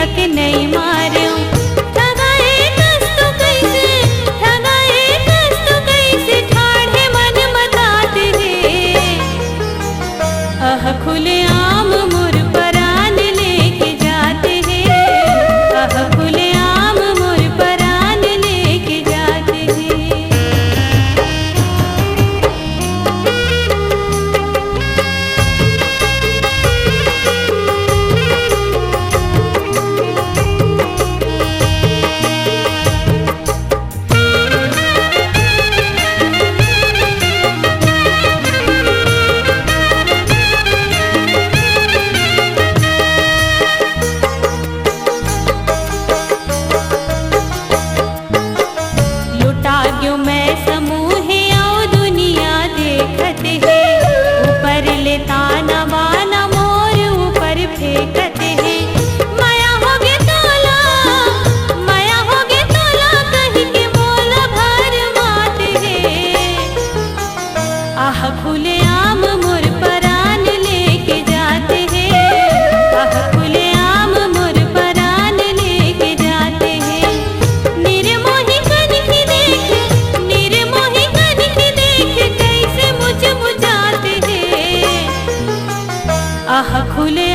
हक नहीं मार्यो ठगाए कस्तु कैसे ठाढ़े मन मतात है अह खुले आम मुर परान लेके जाते हैं अह खुले आम मुर परान लेके जाते हैं। मैं समूह और दुनिया देखते हैं ऊपर ले ताना बाना मोर ऊपर फेंकते हैं माया होगे तोला कहीं के मोल भर माते हैं आह खुले आम मुर परान लेके जाते हैं आह खुले आम मुर परान लेके जाते हैं। निर्मोही कनखी देख कैसे मुझ बुझाते हैं आह खुले